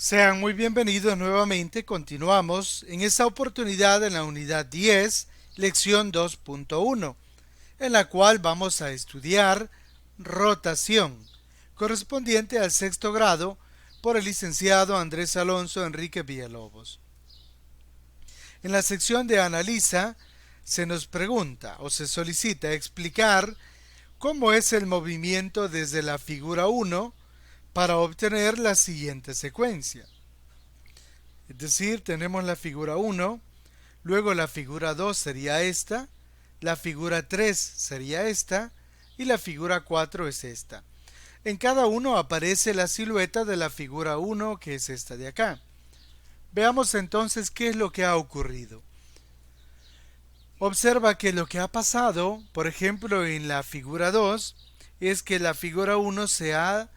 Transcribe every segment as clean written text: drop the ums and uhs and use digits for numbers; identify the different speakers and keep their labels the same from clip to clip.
Speaker 1: Sean muy bienvenidos nuevamente. Continuamos en esta oportunidad en la unidad 10, lección 2.1, en la cual vamos a estudiar rotación, correspondiente al sexto grado por el licenciado Andrés Alonso Enrique Villalobos. En la sección de Analiza se nos pregunta o se solicita explicar cómo es el movimiento desde la figura 1 para obtener la siguiente secuencia. Es decir, tenemos la figura 1, luego la figura 2 sería esta, la figura 3 sería esta y la figura 4 es esta. En cada uno aparece la silueta de la figura 1, que es esta de acá. Veamos entonces qué es lo que ha ocurrido. Observa que lo que ha pasado, por ejemplo, en la figura 2, es que la figura 1 se ha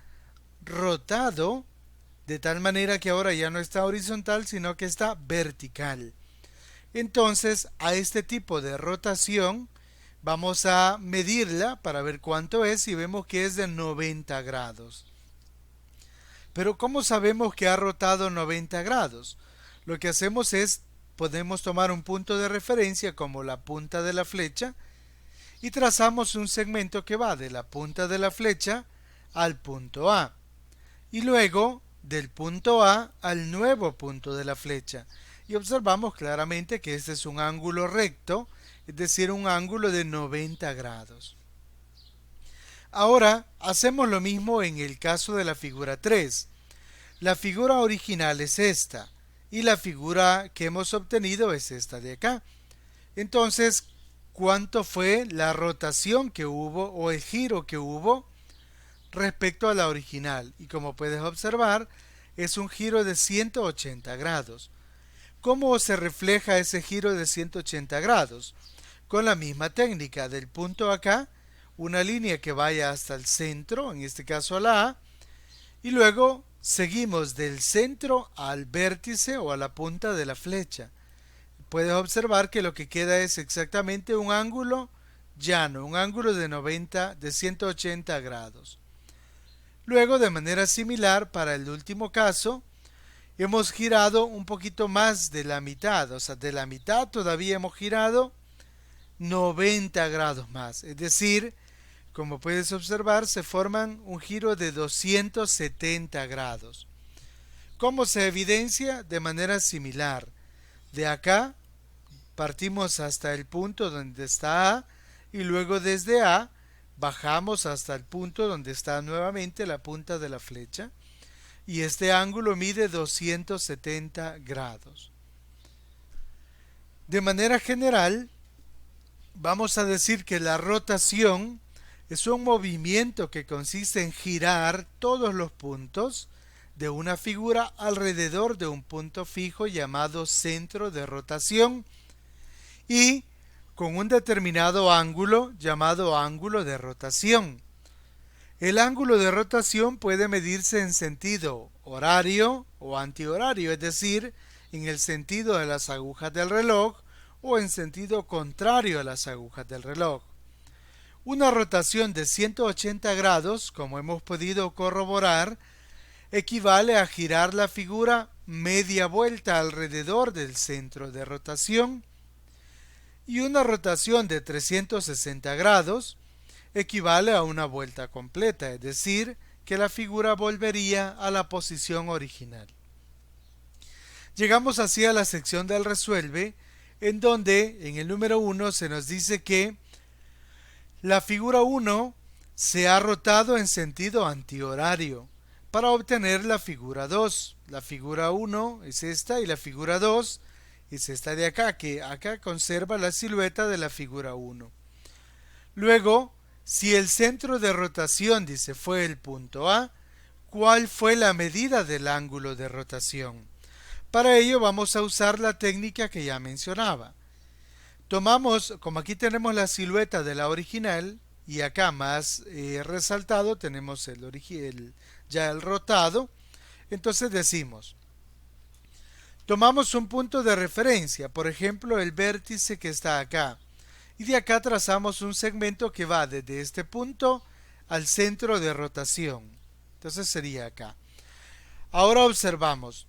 Speaker 1: rotado de tal manera que ahora ya no está horizontal, sino que está vertical. Entonces, a este tipo de rotación vamos a medirla para ver cuánto es y vemos que es de 90 grados. Pero ¿cómo sabemos que ha rotado 90 grados? Lo que hacemos es, podemos tomar un punto de referencia como la punta de la flecha y trazamos un segmento que va de la punta de la flecha al punto A y luego del punto A al nuevo punto de la flecha. Y observamos claramente que este es un ángulo recto, es decir, un ángulo de 90 grados. Ahora hacemos lo mismo en el caso de la figura 3. La figura original es esta y la figura que hemos obtenido es esta de acá. Entonces, ¿cuánto fue la rotación que hubo o el giro que hubo respecto a la original? Y como puedes observar, es un giro de 180 grados. ¿Cómo se refleja ese giro de 180 grados? Con la misma técnica del punto acá, una línea que vaya hasta el centro, en este caso a la A, y luego seguimos del centro al vértice o a la punta de la flecha. Puedes observar que lo que queda es exactamente un ángulo llano, un ángulo de 180 grados. Luego, de manera similar, para el último caso, hemos girado un poquito más de la mitad, o sea, de la mitad todavía hemos girado 90 grados más. Es decir, como puedes observar, se forman un giro de 270 grados. ¿Cómo se evidencia? De manera similar. De acá partimos hasta el punto donde está A y luego desde A bajamos hasta el punto donde está nuevamente la punta de la flecha y este ángulo mide 270 grados. De manera general, vamos a decir que la rotación es un movimiento que consiste en girar todos los puntos de una figura alrededor de un punto fijo llamado centro de rotación y con un determinado ángulo llamado ángulo de rotación. El ángulo de rotación puede medirse en sentido horario o antihorario, es decir, en el sentido de las agujas del reloj o en sentido contrario a las agujas del reloj. Una rotación de 180 grados, como hemos podido corroborar, equivale a girar la figura media vuelta alrededor del centro de rotación y una rotación de 360 grados equivale a una vuelta completa, es decir, que la figura volvería a la posición original. Llegamos así a la sección del resuelve, en donde en el número 1 se nos dice que la figura 1 se ha rotado en sentido antihorario para obtener la figura 2. La figura 1 es esta y la figura 2 es esta de acá, que acá conserva la silueta de la figura 1. Luego, si el centro de rotación, dice, fue el punto A, ¿cuál fue la medida del ángulo de rotación? Para ello vamos a usar la técnica que ya mencionaba. Tomamos, como aquí tenemos la silueta de la original, y acá más resaltado tenemos ya el rotado, entonces decimos, tomamos un punto de referencia, por ejemplo el vértice que está acá, y de acá trazamos un segmento que va desde este punto al centro de rotación. Entonces sería acá. Ahora observamos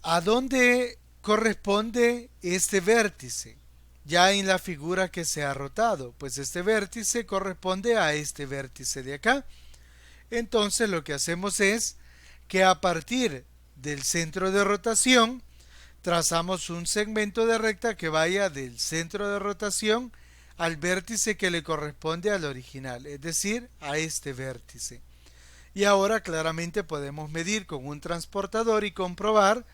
Speaker 1: a dónde corresponde este vértice. Ya en la figura que se ha rotado, pues este vértice corresponde a este vértice de acá. Entonces lo que hacemos es que a partir del centro de rotación trazamos un segmento de recta que vaya del centro de rotación al vértice que le corresponde al original, es decir, a este vértice. Y ahora claramente podemos medir con un transportador y comprobar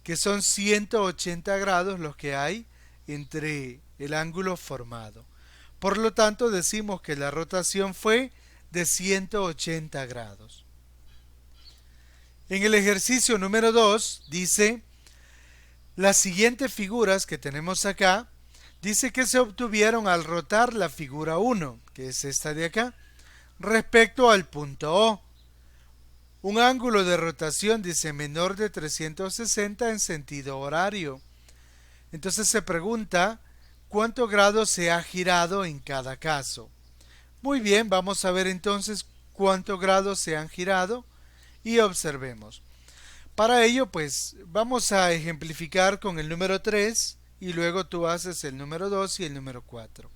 Speaker 1: que son 180 grados los que hay entre el ángulo formado. Por lo tanto, decimos que la rotación fue de 180 grados. En el ejercicio número 2 dice, las siguientes figuras que tenemos acá, dice que se obtuvieron al rotar la figura 1, que es esta de acá, respecto al punto O. Un ángulo de rotación, dice, menor de 360 en sentido horario. Entonces se pregunta, ¿cuántos grados se ha girado en cada caso? Muy bien, vamos a ver entonces cuántos grados se han girado y observemos. Para ello, pues, vamos a ejemplificar con el número 3 y luego tú haces el número 2 y el número 4.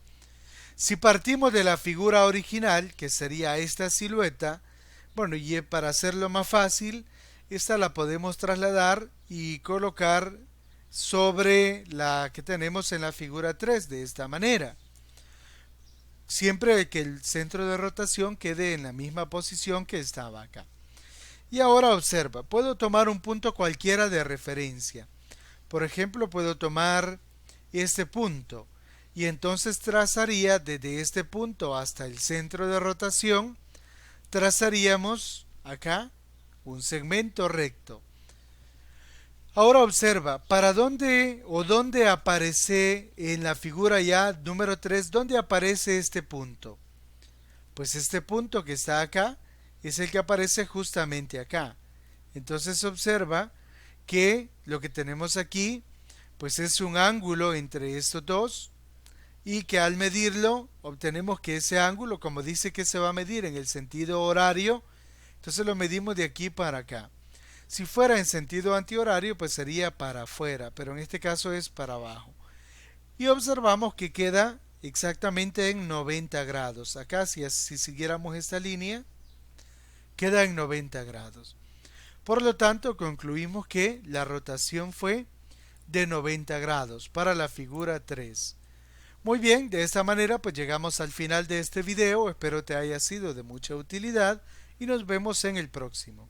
Speaker 1: Si partimos de la figura original, que sería esta silueta, bueno, y para hacerlo más fácil, esta la podemos trasladar y colocar sobre la que tenemos en la figura 3 de esta manera. Siempre que el centro de rotación quede en la misma posición que estaba acá. Y ahora observa, puedo tomar un punto cualquiera de referencia. Por ejemplo, puedo tomar este punto y entonces trazaría desde este punto hasta el centro de rotación, trazaríamos acá un segmento recto. Ahora observa, ¿para dónde o dónde aparece en la figura ya número 3, dónde aparece este punto? Pues este punto que está acá es el que aparece justamente acá. Entonces observa que lo que tenemos aquí pues es un ángulo entre estos dos y que al medirlo obtenemos que ese ángulo, como dice que se va a medir en el sentido horario, entonces lo medimos de aquí para acá. Si fuera en sentido antihorario, pues sería para afuera, pero en este caso es para abajo. Y observamos que queda exactamente en 90 grados. Acá, si siguiéramos esta línea, queda en 90 grados. Por lo tanto, concluimos que la rotación fue de 90 grados para la figura 3. Muy bien, de esta manera pues llegamos al final de este video. Espero te haya sido de mucha utilidad y nos vemos en el próximo.